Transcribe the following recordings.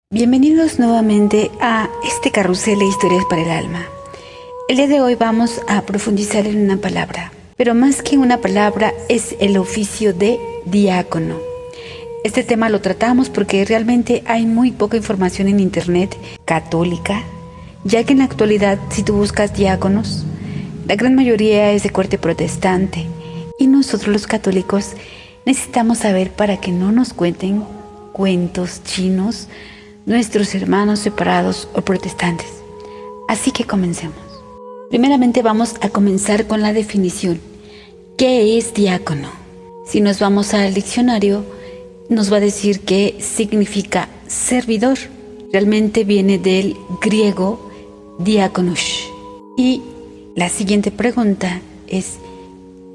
Bienvenidos nuevamente a este carrusel de historias para el alma. El día de hoy vamos a profundizar en una palabra, pero más que una palabra es el oficio de diácono. Este tema lo tratamos porque realmente hay muy poca información en internet católica, ya que en la actualidad si tú buscas diáconos, la gran mayoría es de corte protestante y nosotros los católicos necesitamos saber para que no nos cuenten cuentos chinos nuestros hermanos separados o protestantes. Así que comencemos. Primeramente vamos a comenzar con la definición. ¿Qué es diácono? Si nos vamos al diccionario, nos va a decir que significa servidor. Realmente viene del griego diákonos. Y la siguiente pregunta es,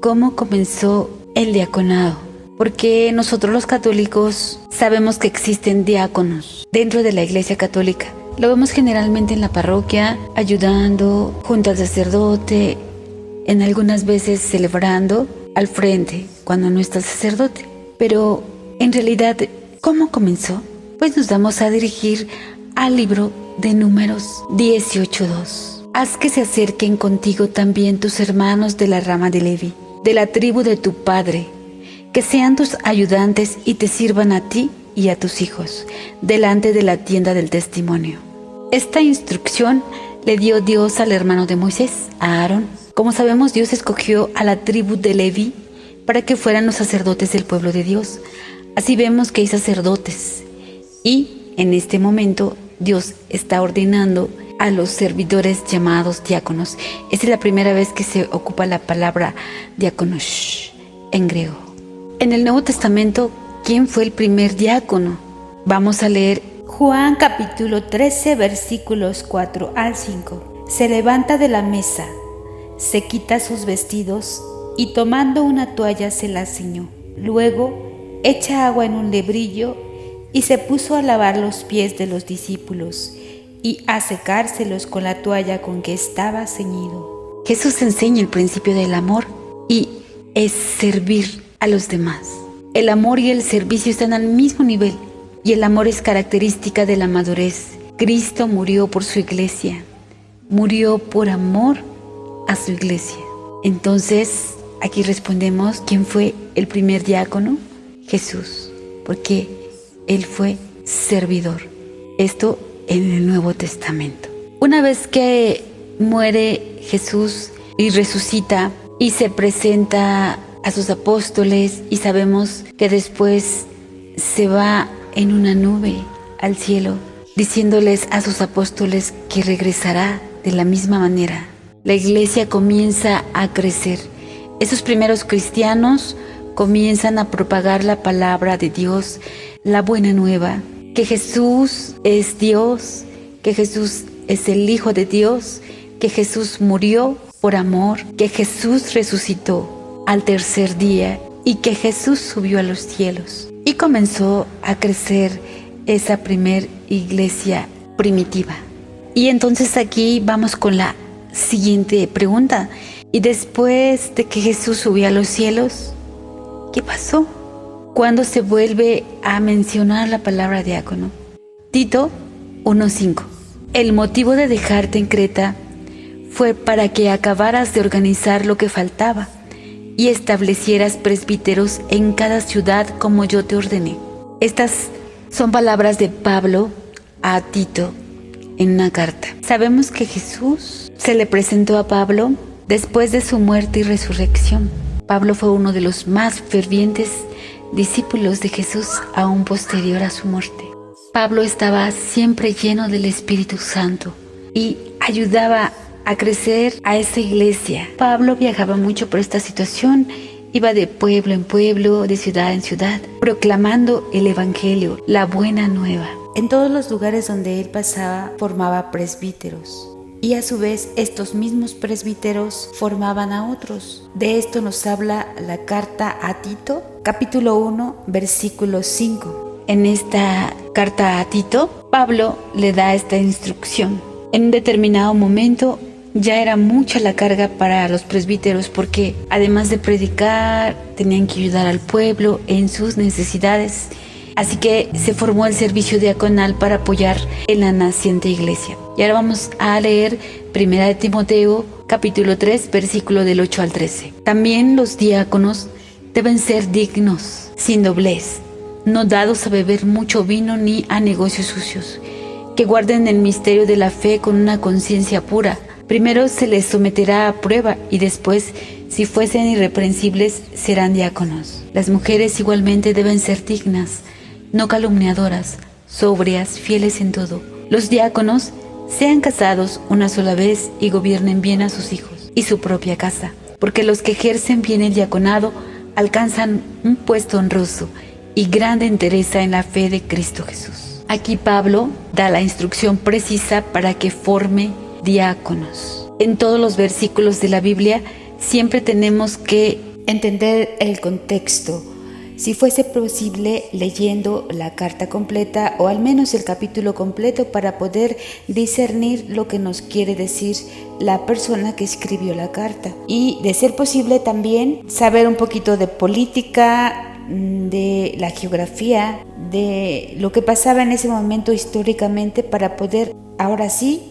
¿cómo comenzó el diaconado? Porque nosotros los católicos sabemos que existen diáconos dentro de la Iglesia Católica. Lo vemos generalmente en la parroquia, ayudando junto al sacerdote, en algunas veces celebrando al frente cuando no está el sacerdote. Pero en realidad, ¿cómo comenzó? Pues nos vamos a dirigir al libro de Números 18:2. Haz que se acerquen contigo también tus hermanos de la rama de Levi, de la tribu de tu padre, que sean tus ayudantes y te sirvan a ti y a tus hijos, delante de la tienda del testimonio. Esta instrucción le dio Dios al hermano de Moisés, a Aarón. Como sabemos, Dios escogió a la tribu de Leví para que fueran los sacerdotes del pueblo de Dios. Así vemos que hay sacerdotes. Y en este momento Dios está ordenando a los servidores llamados diáconos. Esta es la primera vez que se ocupa la palabra diáconos en griego. En el Nuevo Testamento, ¿quién fue el primer diácono? Vamos a leer Juan capítulo 13 versículos 4 al 5. Se levanta de la mesa, se quita sus vestidos y tomando una toalla se la ciñó. Luego echa agua en un lebrillo y se puso a lavar los pies de los discípulos y a secárselos con la toalla con que estaba ceñido. Jesús enseña el principio del amor y es servir a los demás. El amor y el servicio están al mismo nivel y el amor es característica de la madurez. Cristo murió por su iglesia, murió por amor a su iglesia. Entonces, aquí respondemos, ¿quién fue el primer diácono? Jesús, porque Él fue servidor. Esto en el Nuevo Testamento. Una vez que muere Jesús y resucita y se presenta a sus apóstoles y sabemos que después se va en una nube al cielo diciéndoles a sus apóstoles que regresará de la misma manera. La iglesia comienza a crecer. Esos primeros cristianos comienzan a propagar la palabra de Dios, la buena nueva, que Jesús es Dios, que Jesús es el Hijo de Dios, que Jesús murió por amor, que Jesús resucitó al tercer día y que Jesús subió a los cielos. Y comenzó a crecer esa primer iglesia primitiva. Y entonces aquí vamos con la siguiente pregunta. Y después de que Jesús subió a los cielos, ¿qué pasó? ¿Cuándo se vuelve a mencionar la palabra diácono? Tito 1:5. El motivo de dejarte en Creta fue para que acabaras de organizar lo que faltaba y establecieras presbíteros en cada ciudad como yo te ordené. Estas son palabras de Pablo a Tito en una carta. Sabemos que Jesús se le presentó a Pablo después de su muerte y resurrección. Pablo fue uno de los más fervientes discípulos de Jesús aún posterior a su muerte. Pablo estaba siempre lleno del Espíritu Santo y ayudaba a crecer a esa iglesia. Pablo viajaba mucho por esta situación, iba de pueblo en pueblo, de ciudad en ciudad, proclamando el evangelio, la buena nueva. En todos los lugares donde él pasaba formaba presbíteros y a su vez estos mismos presbíteros formaban a otros. De esto nos habla la carta a Tito, capítulo 1, versículo 5. En esta carta a Tito, Pablo le da esta instrucción. En un determinado momento ya era mucha la carga para los presbíteros porque además de predicar tenían que ayudar al pueblo en sus necesidades Así que se formó el servicio diaconal para apoyar en la naciente iglesia. Y ahora vamos a leer 1 de Timoteo, capítulo 3, versículo del 8 al 13. También los diáconos deben ser dignos, sin doblez, no dados a beber mucho vino ni a negocios sucios, que guarden el misterio de la fe con una conciencia pura. Primero se les someterá a prueba y después, si fuesen irreprensibles, serán diáconos. Las mujeres igualmente deben ser dignas, no calumniadoras, sobrias, fieles en todo. Los diáconos sean casados una sola vez y gobiernen bien a sus hijos y su propia casa, porque los que ejercen bien el diaconado alcanzan un puesto honroso y grande entereza en la fe de Cristo Jesús. Aquí Pablo da la instrucción precisa para que forme diáconos. En todos los versículos de la Biblia siempre tenemos que entender el contexto. Si fuese posible, leyendo la carta completa o al menos el capítulo completo para poder discernir lo que nos quiere decir la persona que escribió la carta. Y de ser posible también saber un poquito de política, de la geografía, de lo que pasaba en ese momento históricamente para poder ahora sí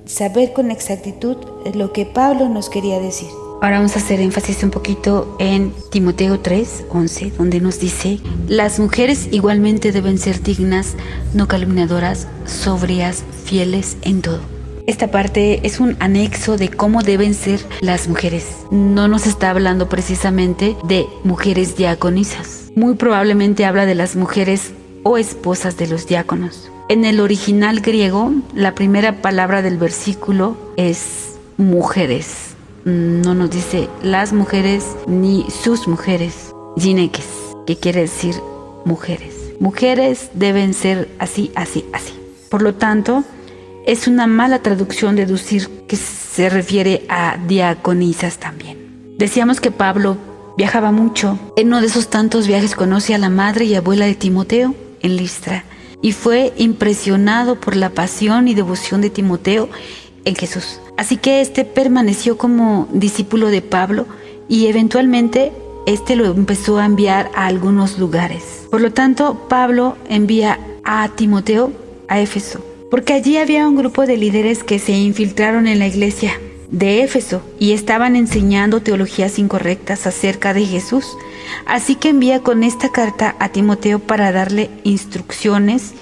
saber con exactitud lo que Pablo nos quería decir. Ahora vamos a hacer énfasis un poquito en Timoteo 3:11, donde nos dice: las mujeres igualmente deben ser dignas, no calumniadoras, sobrias, fieles en todo. Esta parte es un anexo de cómo deben ser las mujeres. No nos está hablando precisamente de mujeres diaconisas. Muy probablemente habla de las mujeres o esposas de los diáconos. En el original griego, la primera palabra del versículo es mujeres. No nos dice las mujeres ni sus mujeres, ginekes, que quiere decir mujeres. Mujeres deben ser así, así, así. Por lo tanto, es una mala traducción deducir que se refiere a diaconisas también. Decíamos que Pablo viajaba mucho. En uno de esos tantos viajes conoce a la madre y abuela de Timoteo en Listra y fue impresionado por la pasión y devoción de Timoteo en Jesús. Así que permaneció como discípulo de Pablo y eventualmente lo empezó a enviar a algunos lugares. Por lo tanto, Pablo envía a Timoteo a Éfeso, porque allí había un grupo de líderes que se infiltraron en la iglesia de Éfeso y estaban enseñando teologías incorrectas acerca de Jesús. Así que envía con esta carta a Timoteo para darle instrucciones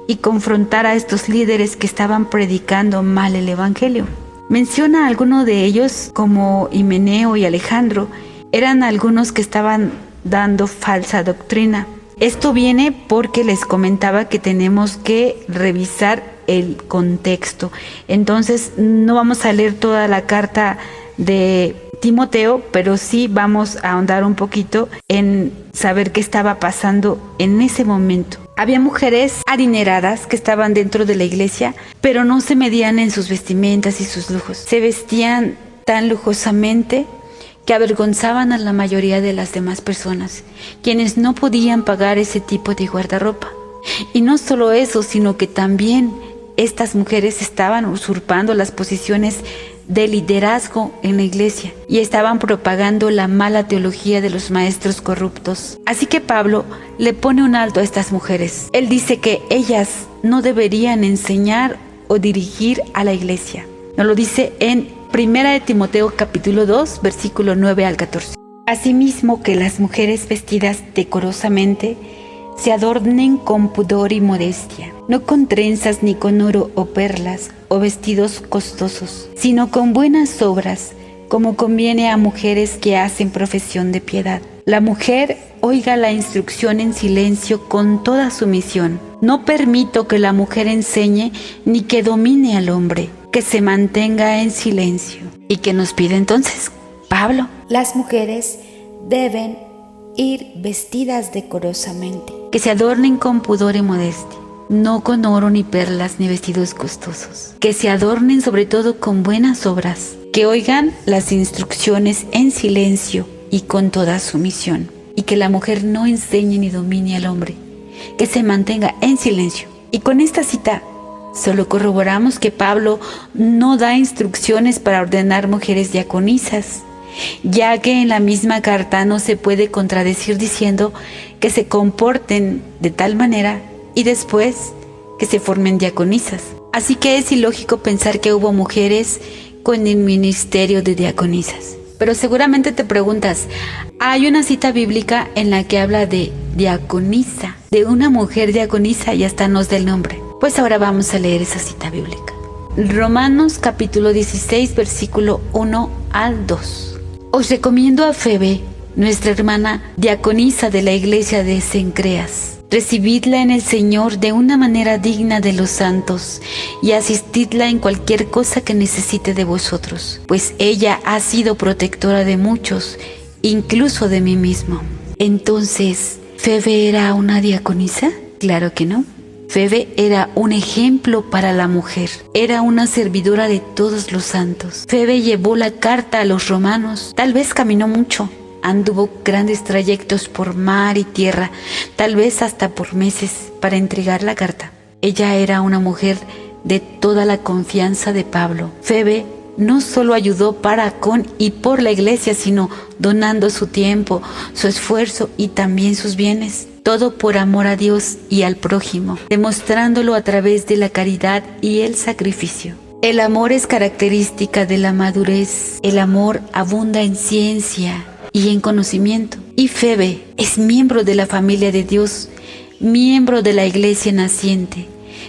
y confrontar a estos líderes que estaban predicando mal el evangelio. Menciona a algunos de ellos como Himeneo y Alejandro. Eran algunos que estaban dando falsa doctrina. Esto viene porque les comentaba que tenemos que revisar el contexto. Entonces no vamos a leer toda la carta de Timoteo, pero sí vamos a ahondar un poquito en saber qué estaba pasando en ese momento. Había mujeres adineradas que estaban dentro de la iglesia, pero no se medían en sus vestimentas y sus lujos. Se vestían tan lujosamente que avergonzaban a la mayoría de las demás personas, quienes no podían pagar ese tipo de guardarropa. Y no solo eso, sino que también estas mujeres estaban usurpando las posiciones de liderazgo en la iglesia y estaban propagando la mala teología de los maestros corruptos. Así que Pablo le pone un alto a estas mujeres. Él dice que ellas no deberían enseñar o dirigir a la iglesia. Nos lo dice en 1 de Timoteo capítulo 2, versículo 9 al 14. Asimismo, que las mujeres vestidas decorosamente se adornen con pudor y modestia, no con trenzas ni con oro o perlas o vestidos costosos, sino con buenas obras, como conviene a mujeres que hacen profesión de piedad. La mujer oiga la instrucción en silencio con toda sumisión. No permito que la mujer enseñe ni que domine al hombre, que se mantenga en silencio. ¿Y qué nos pide entonces Pablo? Las mujeres deben ir vestidas decorosamente, que se adornen con pudor y modestia, no con oro ni perlas ni vestidos costosos, que se adornen sobre todo con buenas obras, que oigan las instrucciones en silencio y con toda sumisión, y que la mujer no enseñe ni domine al hombre, que se mantenga en silencio. Y con esta cita solo corroboramos que Pablo no da instrucciones para ordenar mujeres diaconisas, ya que en la misma carta no se puede contradecir diciendo que se comporten de tal manera y después que se formen diaconisas. Así que es ilógico pensar que hubo mujeres con el ministerio de diaconisas. Pero seguramente te preguntas, hay una cita bíblica en la que habla de diaconisa, de una mujer diaconisa y hasta nos da el nombre. Pues ahora vamos a leer esa cita bíblica. Romanos capítulo 16, versículo 1 al 2. Os recomiendo a Febe, nuestra hermana diaconisa de la iglesia de Cencreas. Recibidla en el Señor de una manera digna de los santos y asistidla en cualquier cosa que necesite de vosotros, pues ella ha sido protectora de muchos, incluso de mí mismo. Entonces, ¿Febe era una diaconisa? Claro que no. Febe era un ejemplo para la mujer, era una servidora de todos los santos. Febe llevó la carta a los romanos, tal vez caminó mucho. Anduvo grandes trayectos por mar y tierra, tal vez hasta por meses, para entregar la carta. Ella era una mujer de toda la confianza de Pablo. Febe no solo ayudó para, con y por la iglesia, sino donando su tiempo, su esfuerzo y también sus bienes. Todo por amor a Dios y al prójimo, demostrándolo a través de la caridad y el sacrificio. El amor es característica de la madurez. El amor abunda en ciencia y en conocimiento. Y Febe es miembro de la familia de Dios, miembro de la iglesia naciente,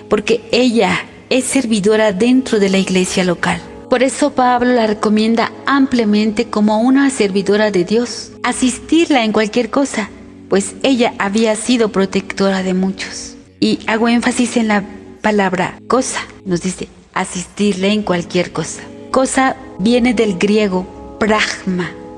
porque ella es servidora dentro de la iglesia local. Por eso Pablo la recomienda ampliamente como una servidora de Dios, asistirla en cualquier cosa, pues ella había sido protectora de muchos. Y hago énfasis en la palabra cosa, nos dice asistirle en cualquier cosa. Cosa viene del griego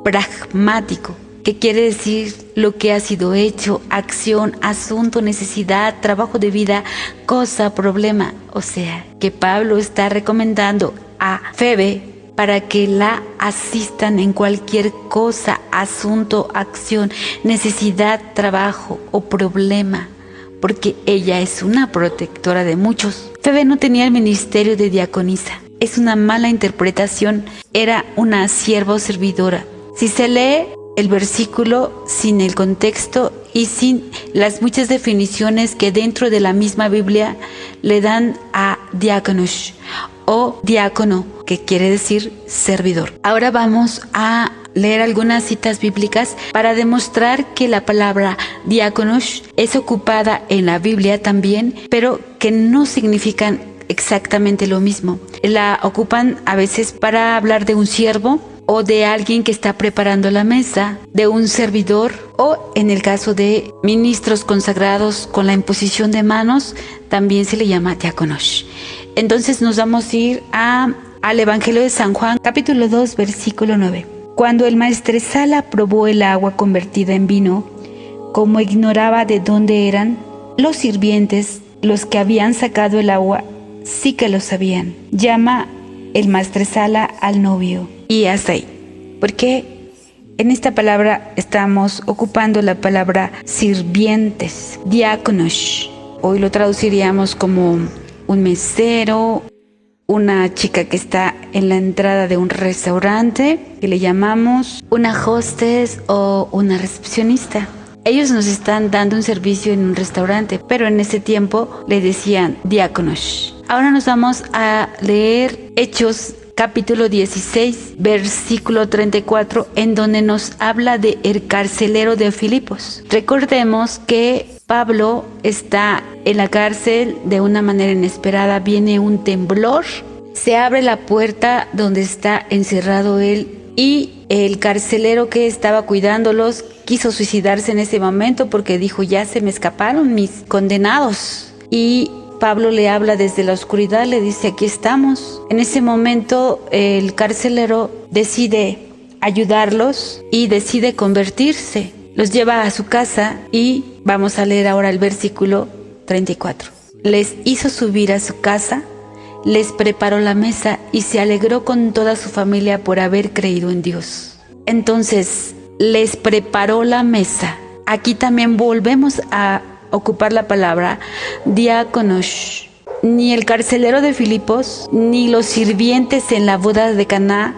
pragmático, que quiere decir lo que ha sido hecho, acción, asunto, necesidad, trabajo de vida, cosa, problema. O sea, que Pablo está recomendando a Febe para que la asistan en cualquier cosa, asunto, acción, necesidad, trabajo o problema, porque ella es una protectora de muchos. Febe no tenía el ministerio de diaconisa. Es una mala interpretación, era una sierva o servidora. Si se lee el versículo sin el contexto y sin las muchas definiciones que dentro de la misma Biblia le dan a diáconos o diácono, que quiere decir servidor. Ahora vamos a leer algunas citas bíblicas para demostrar que la palabra diáconos es ocupada en la Biblia también, pero que no significan exactamente lo mismo. La ocupan a veces para hablar de un siervo o de alguien que está preparando la mesa, de un servidor, o en el caso de ministros consagrados con la imposición de manos, también se le llama diáconos. Entonces nos vamos a ir al Evangelio de San Juan, capítulo 2, versículo 9. Cuando el maestresala probó el agua convertida en vino, como ignoraba de dónde eran, los sirvientes, los que habían sacado el agua, sí que lo sabían. Llama el maestresala al novio. Y hasta ahí, porque en esta palabra estamos ocupando la palabra sirvientes, diáconos. Hoy lo traduciríamos como un mesero, una chica que está en la entrada de un restaurante, que le llamamos una hostess o una recepcionista. Ellos nos están dando un servicio en un restaurante, pero en ese tiempo le decían diáconos. Ahora nos vamos a leer Hechos capítulo 16, versículo 34, en donde nos habla de el carcelero de Filipos. Recordemos que Pablo está en la cárcel de una manera inesperada, viene un temblor, se abre la puerta donde está encerrado él y el carcelero que estaba cuidándolos quiso suicidarse en ese momento porque dijo, ya se me escaparon mis condenados. Y Pablo le habla desde la oscuridad, le dice, aquí estamos. En ese momento el carcelero decide ayudarlos y decide convertirse. Los lleva a su casa y vamos a leer ahora el versículo 34. Les hizo subir a su casa, les preparó la mesa y se alegró con toda su familia por haber creído en Dios. Entonces, les preparó la mesa. Aquí también volvemos a ocupar la palabra diáconos. Ni el carcelero de Filipos, ni los sirvientes en la boda de Caná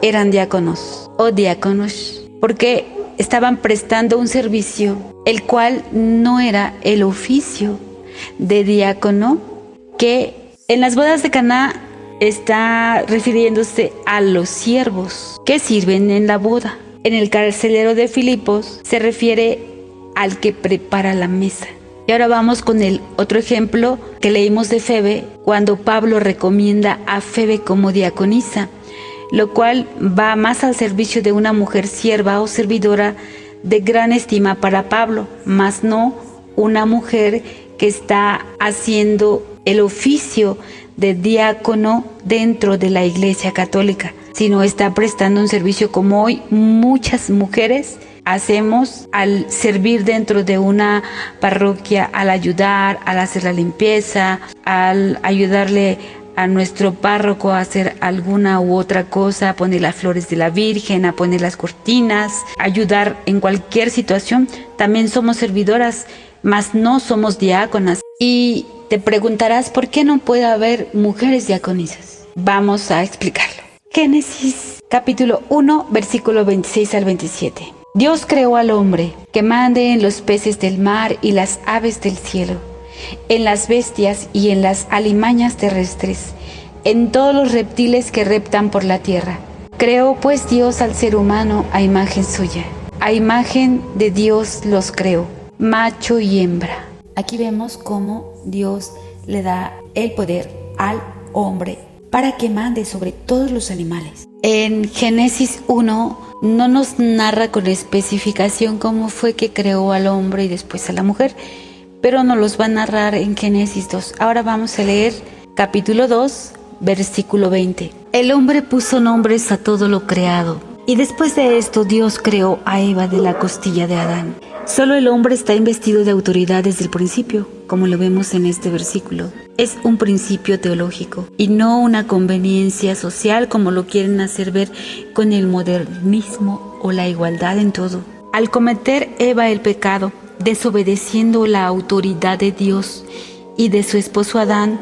eran diáconos. o diáconos, porque estaban prestando un servicio, el cual no era el oficio de diácono, que en las bodas de Caná está refiriéndose a los siervos que sirven en la boda. En el carcelero de Filipos se refiere al que prepara la mesa. Y ahora vamos con el otro ejemplo que leímos de Febe, cuando Pablo recomienda a Febe como diaconisa, lo cual va más al servicio de una mujer sierva o servidora de gran estima para Pablo, mas no una mujer que está haciendo el oficio de diácono dentro de la Iglesia Católica, sino está prestando un servicio como hoy muchas mujeres hacemos al servir dentro de una parroquia, al ayudar, al hacer la limpieza, al ayudarle a nuestro párroco a hacer alguna u otra cosa, a poner las flores de la Virgen, a poner las cortinas, ayudar en cualquier situación. También somos servidoras, mas no somos diáconas. Y te preguntarás, ¿por qué no puede haber mujeres diaconisas? Vamos a explicarlo. Génesis capítulo 1, versículo 26 al 27. Dios creó al hombre, que mande en los peces del mar y las aves del cielo, en las bestias y en las alimañas terrestres, en todos los reptiles que reptan por la tierra. Creó pues Dios al ser humano a imagen suya. A imagen de Dios los creó, macho y hembra. Aquí vemos cómo Dios le da el poder al hombre para que mande sobre todos los animales. En Génesis 1 no nos narra con especificación cómo fue que creó al hombre y después a la mujer, pero nos los va a narrar en Génesis 2. Ahora vamos a leer capítulo 2, versículo 20. El hombre puso nombres a todo lo creado, y después de esto Dios creó a Eva de la costilla de Adán. Solo el hombre está investido de autoridad desde el principio, como lo vemos en este versículo. Es un principio teológico y no una conveniencia social como lo quieren hacer ver con el modernismo o la igualdad en todo. Al cometer Eva el pecado, desobedeciendo la autoridad de Dios y de su esposo Adán,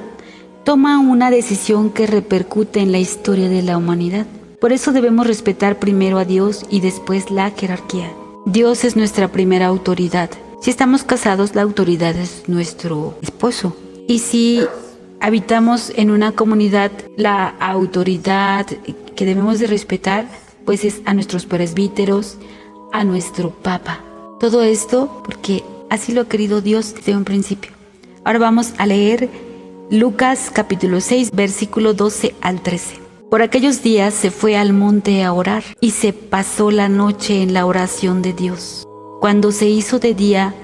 toma una decisión que repercute en la historia de la humanidad. Por eso debemos respetar primero a Dios y después la jerarquía. Dios es nuestra primera autoridad. Si estamos casados, la autoridad es nuestro esposo. Y si habitamos en una comunidad, la autoridad que debemos de respetar, pues es a nuestros presbíteros, a nuestro papa. Todo esto porque así lo ha querido Dios desde un principio. Ahora vamos a leer Lucas capítulo 6, versículo 12 al 13. Por aquellos días se fue al monte a orar y se pasó la noche en la oración de Dios. Cuando se hizo de día,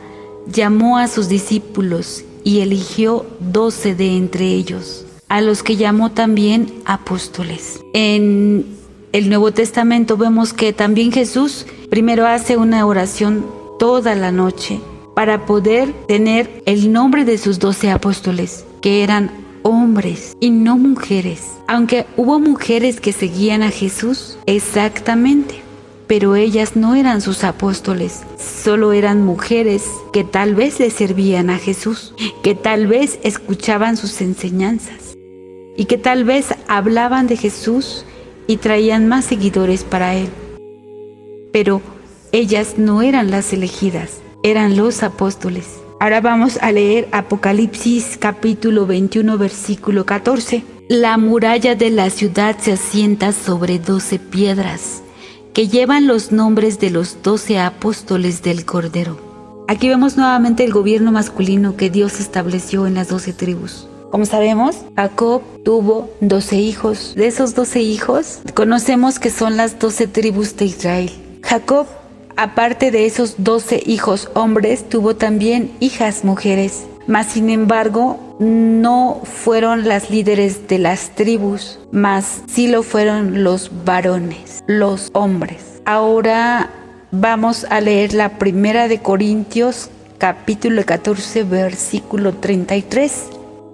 llamó a sus discípulos y eligió 12 de entre ellos, a los que llamó también apóstoles. En el Nuevo Testamento vemos que también Jesús primero hace una oración toda la noche para poder tener el nombre de sus 12 apóstoles, que eran hombres y no mujeres. Aunque hubo mujeres que seguían a Jesús, exactamente, pero ellas no eran sus apóstoles, solo eran mujeres que tal vez le servían a Jesús, que tal vez escuchaban sus enseñanzas y que tal vez hablaban de Jesús y traían más seguidores para él. Pero ellas no eran las elegidas, eran los apóstoles. Ahora vamos a leer Apocalipsis capítulo 21, versículo 14. La muralla de la ciudad se asienta sobre 12 piedras, que llevan los nombres de los 12 apóstoles del Cordero. Aquí vemos nuevamente el gobierno masculino que Dios estableció en las 12 tribus. Como sabemos, Jacob tuvo 12 hijos. De esos 12 hijos, conocemos que son las 12 tribus de Israel. Jacob, aparte de esos 12 hijos hombres, tuvo también hijas mujeres. Mas sin embargo, no fueron las líderes de las tribus, mas sí lo fueron los varones, los hombres. Ahora vamos a leer la primera de Corintios, capítulo 14, versículo 33.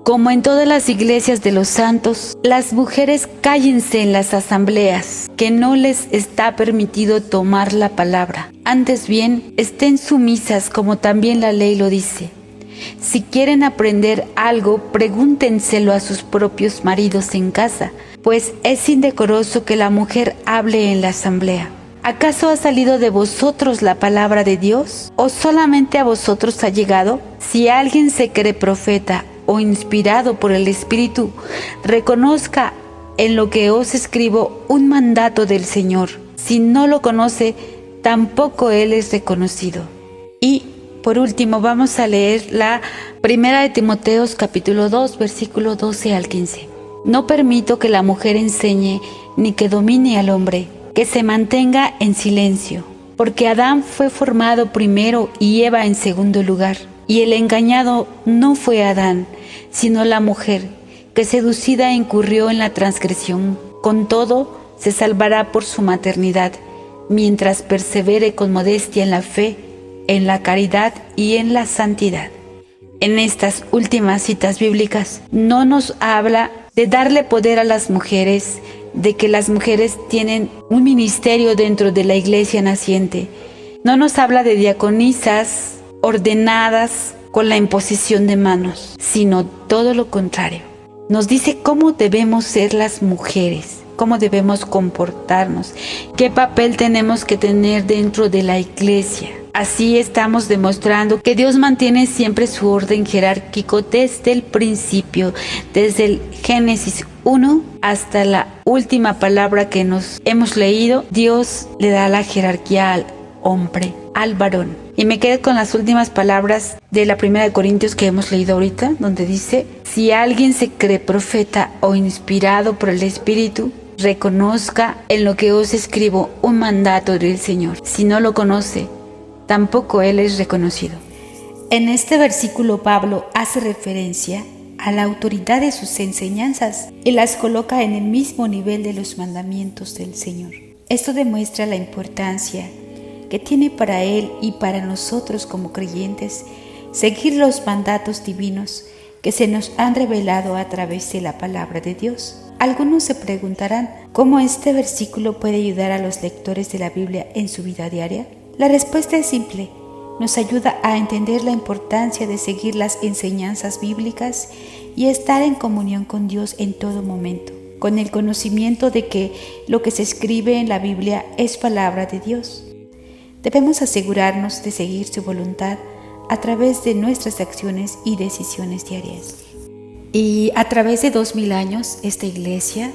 Como en todas las iglesias de los santos, las mujeres cállense en las asambleas, que no les está permitido tomar la palabra. Antes bien, estén sumisas como también la ley lo dice. Si quieren aprender algo, pregúntenselo a sus propios maridos en casa, pues es indecoroso que la mujer hable en la asamblea. ¿Acaso ha salido de vosotros la palabra de Dios? ¿O solamente a vosotros ha llegado? Si alguien se cree profeta o inspirado por el Espíritu, reconozca en lo que os escribo un mandato del Señor. Si no lo conoce, tampoco él es reconocido. Y por último vamos a leer la primera de Timoteo capítulo 2, versículo 12 al 15. No permito que la mujer enseñe ni que domine al hombre, que se mantenga en silencio, porque Adán fue formado primero y Eva en segundo lugar, y el engañado no fue Adán, sino la mujer, que seducida incurrió en la transgresión. Con todo, se salvará por su maternidad, mientras persevere con modestia en la fe, en la caridad y en la santidad. En estas últimas citas bíblicas no nos habla de darle poder a las mujeres, de que las mujeres tienen un ministerio dentro de la iglesia naciente. No nos habla de diaconisas ordenadas con la imposición de manos, sino todo lo contrario. Nos dice cómo debemos ser las mujeres, cómo debemos comportarnos, qué papel tenemos que tener dentro de la iglesia. Así estamos demostrando que Dios mantiene siempre su orden jerárquico desde el principio, desde el Génesis 1 hasta la última palabra que nos hemos leído. Dios le da la jerarquía al hombre, al varón. Y me quedé con las últimas palabras de la primera de Corintios que hemos leído ahorita, donde dice: si alguien se cree profeta o inspirado por el Espíritu, reconozca en lo que os escribo un mandato del Señor. Si no lo conoce, tampoco él es reconocido. En este versículo Pablo hace referencia a la autoridad de sus enseñanzas y las coloca en el mismo nivel de los mandamientos del Señor. Esto demuestra la importancia que tiene para él y para nosotros como creyentes seguir los mandatos divinos que se nos han revelado a través de la palabra de Dios. Algunos se preguntarán cómo este versículo puede ayudar a los lectores de la Biblia en su vida diaria. La respuesta es simple: nos ayuda a entender la importancia de seguir las enseñanzas bíblicas y estar en comunión con Dios en todo momento, con el conocimiento de que lo que se escribe en la Biblia es palabra de Dios. Debemos asegurarnos de seguir su voluntad a través de nuestras acciones y decisiones diarias. Y a través de 2000 años, esta iglesia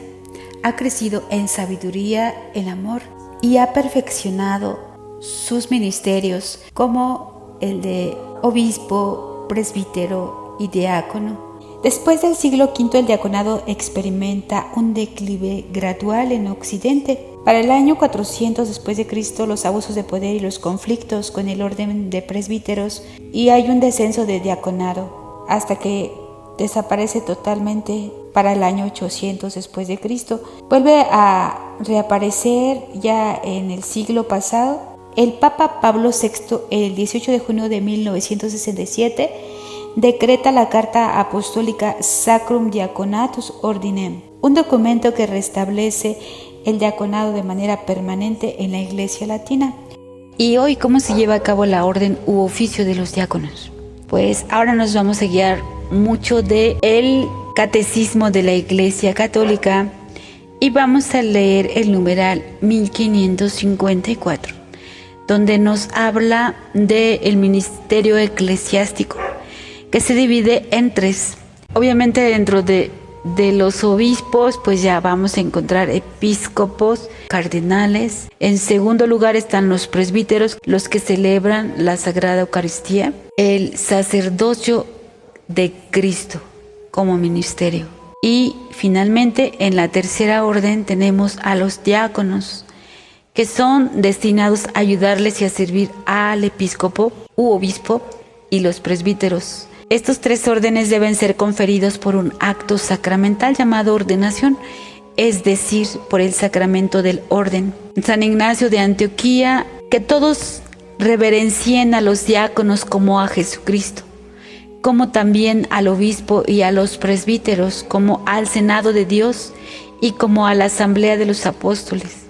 ha crecido en sabiduría, en amor, y ha perfeccionado sus ministerios como el de obispo, presbítero y diácono. Después del siglo V, el diaconado experimenta un declive gradual en Occidente. Para el año 400 después de Cristo, los abusos de poder y los conflictos con el orden de presbíteros, y hay un descenso de diaconado hasta que desaparece totalmente para el año 800 después de Cristo. Vuelve a reaparecer ya en el siglo pasado. El Papa Pablo VI, el 18 de junio de 1967, decreta la Carta Apostólica Sacrum Diaconatus Ordinem, un documento que restablece el diaconado de manera permanente en la Iglesia Latina. ¿Y hoy cómo se lleva a cabo la orden u oficio de los diáconos? Pues ahora nos vamos a guiar mucho del Catecismo de la Iglesia Católica y vamos a leer el numeral 1554, donde nos habla del ministerio eclesiástico, que se divide en tres. Obviamente dentro de los obispos, pues ya vamos a encontrar episcopos, cardenales. En segundo lugar están los presbíteros, los que celebran la Sagrada Eucaristía. El sacerdocio de Cristo como ministerio. Y finalmente, en la tercera orden tenemos a los diáconos, que son destinados a ayudarles y a servir al episcopo u obispo y los presbíteros. Estos tres órdenes deben ser conferidos por un acto sacramental llamado ordenación, es decir, por el sacramento del orden. San Ignacio de Antioquía, que todos reverencien a los diáconos como a Jesucristo, como también al obispo y a los presbíteros, como al Senado de Dios y como a la Asamblea de los Apóstoles.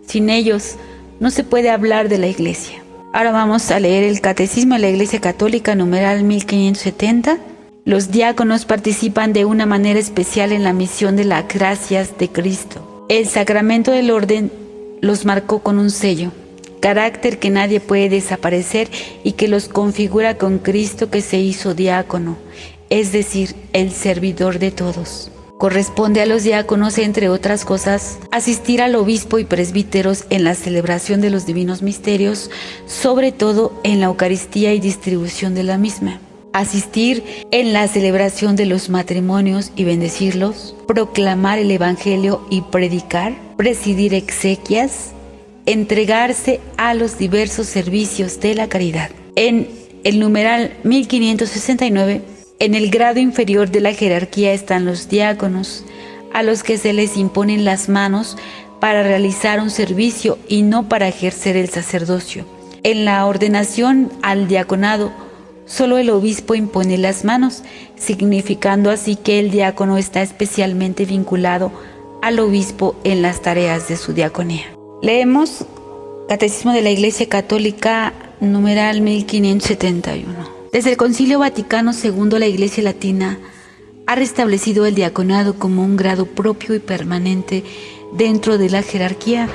Sin ellos no se puede hablar de la Iglesia. Ahora vamos a leer el Catecismo de la Iglesia Católica, numeral 1570. Los diáconos participan de una manera especial en la misión de las gracias de Cristo. El sacramento del orden los marcó con un sello, carácter que nadie puede desaparecer y que los configura con Cristo que se hizo diácono, es decir, el servidor de todos. Corresponde a los diáconos, entre otras cosas, asistir al obispo y presbíteros en la celebración de los divinos misterios, sobre todo en la Eucaristía y distribución de la misma. Asistir en la celebración de los matrimonios y bendecirlos, proclamar el Evangelio y predicar, presidir exequias, entregarse a los diversos servicios de la caridad. En el numeral 1569, en el grado inferior de la jerarquía están los diáconos, a los que se les imponen las manos para realizar un servicio y no para ejercer el sacerdocio. En la ordenación al diaconado, solo el obispo impone las manos, significando así que el diácono está especialmente vinculado al obispo en las tareas de su diaconía. Leemos Catecismo de la Iglesia Católica, numeral 1571. Desde el Concilio Vaticano II, la Iglesia Latina ha restablecido el diaconado como un grado propio y permanente dentro de la jerarquía.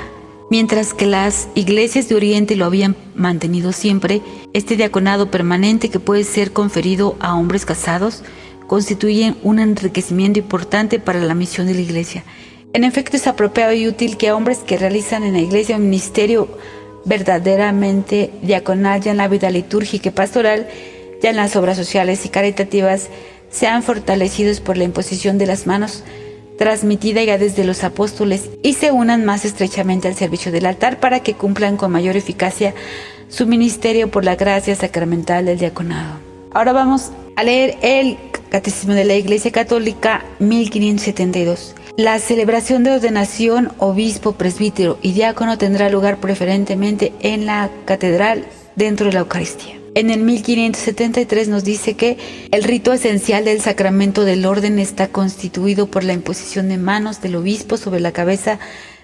Mientras que las iglesias de Oriente lo habían mantenido siempre, este diaconado permanente, que puede ser conferido a hombres casados, constituye un enriquecimiento importante para la misión de la Iglesia. En efecto, es apropiado y útil que hombres que realizan en la Iglesia un ministerio verdaderamente diaconal, ya en la vida litúrgica y pastoral, ya en las obras sociales y caritativas, sean fortalecidos por la imposición de las manos transmitida ya desde los apóstoles y se unan más estrechamente al servicio del altar para que cumplan con mayor eficacia su ministerio por la gracia sacramental del diaconado. Ahora vamos a leer el Catecismo de la Iglesia Católica 1572. La celebración de ordenación, obispo, presbítero y diácono tendrá lugar preferentemente en la catedral dentro de la Eucaristía. En el 1573 nos dice que el rito esencial del sacramento del orden está constituido por la imposición de manos del obispo sobre la cabeza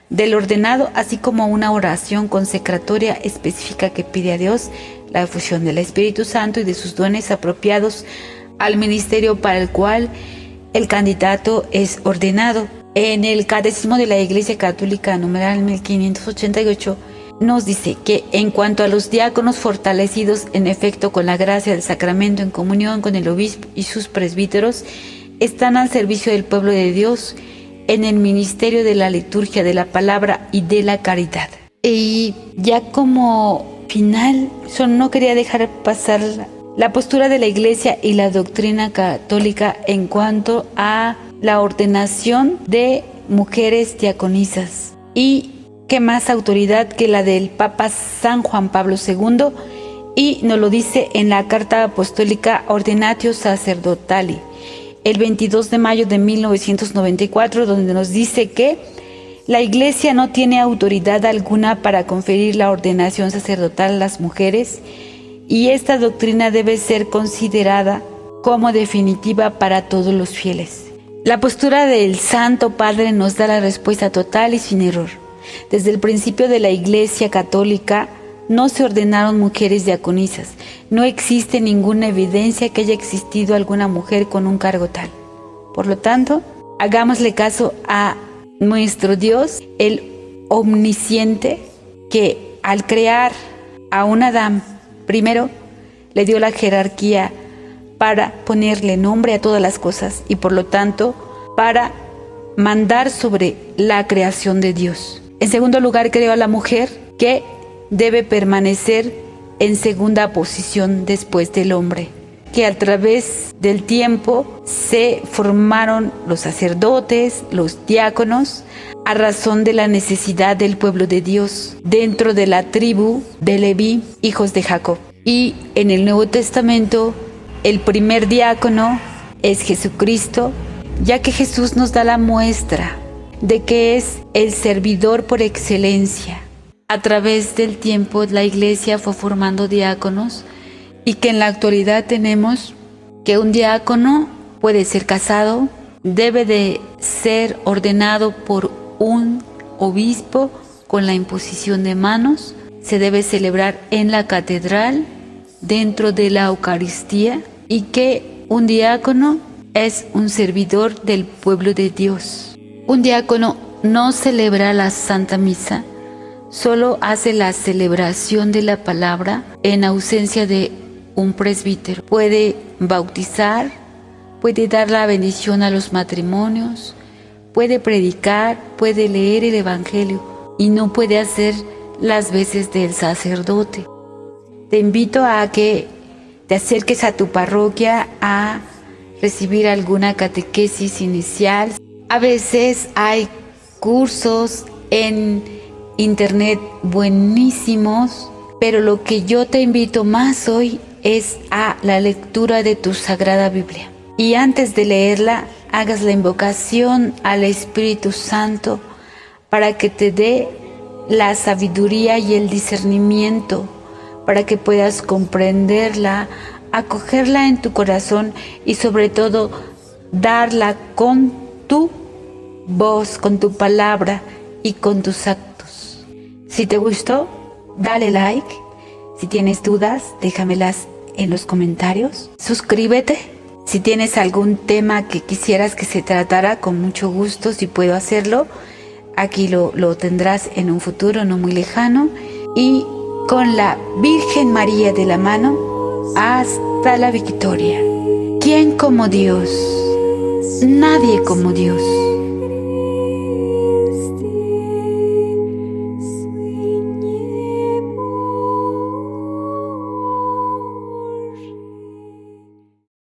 del ordenado, así como una oración consecratoria específica que pide a Dios la efusión del Espíritu Santo y de sus dones apropiados al ministerio para el cual el candidato es ordenado. En el Catecismo de la Iglesia Católica, numeral 1588, nos dice que en cuanto a los diáconos fortalecidos en efecto con la gracia del sacramento en comunión con el obispo y sus presbíteros, están al servicio del pueblo de Dios en el ministerio de la liturgia, de la palabra y de la caridad. Y ya como final, no quería dejar pasar la postura de la Iglesia y la doctrina católica en cuanto a la ordenación de mujeres diaconisas. Y qué más autoridad que la del Papa San Juan Pablo II, y nos lo dice en la Carta Apostólica Ordinatio Sacerdotali, el 22 de mayo de 1994, donde nos dice que la Iglesia no tiene autoridad alguna para conferir la ordenación sacerdotal a las mujeres, y esta doctrina debe ser considerada como definitiva para todos los fieles. La postura del Santo Padre nos da la respuesta total y sin error. Desde el principio de la Iglesia Católica no se ordenaron mujeres diaconisas. No existe ninguna evidencia que haya existido alguna mujer con un cargo tal. Por lo tanto, hagámosle caso a nuestro Dios, el omnisciente, que al crear a un Adán, primero le dio la jerarquía para ponerle nombre a todas las cosas y por lo tanto para mandar sobre la creación de Dios. En segundo lugar, creó a la mujer, que debe permanecer en segunda posición después del hombre, que a través del tiempo se formaron los sacerdotes, los diáconos, a razón de la necesidad del pueblo de Dios dentro de la tribu de Leví, hijos de Jacob. Y en el Nuevo Testamento, el primer diácono es Jesucristo, ya que Jesús nos da la muestra de que es el servidor por excelencia. A través del tiempo la Iglesia fue formando diáconos y que en la actualidad tenemos que un diácono puede ser casado, debe de ser ordenado por un obispo con la imposición de manos, se debe celebrar en la catedral dentro de la Eucaristía y que un diácono es un servidor del pueblo de Dios. Un diácono no celebra la Santa Misa, solo hace la celebración de la palabra en ausencia de un presbítero. Puede bautizar, puede dar la bendición a los matrimonios, puede predicar, puede leer el Evangelio y no puede hacer las veces del sacerdote. Te invito a que te acerques a tu parroquia a recibir alguna catequesis inicial. A veces hay cursos en internet buenísimos, pero lo que yo te invito más hoy es a la lectura de tu Sagrada Biblia. Y antes de leerla, hagas la invocación al Espíritu Santo para que te dé la sabiduría y el discernimiento, para que puedas comprenderla, acogerla en tu corazón y sobre todo darla con tu voz, con tu palabra y con tus actos. Si te gustó, dale like. Si tienes dudas, déjamelas en los comentarios. Suscríbete. Si tienes algún tema que quisieras que se tratara, con mucho gusto, si puedo hacerlo, aquí lo tendrás en un futuro no muy lejano. Y con la Virgen María de la mano, hasta la victoria. ¿Quién como Dios? Nadie como Dios.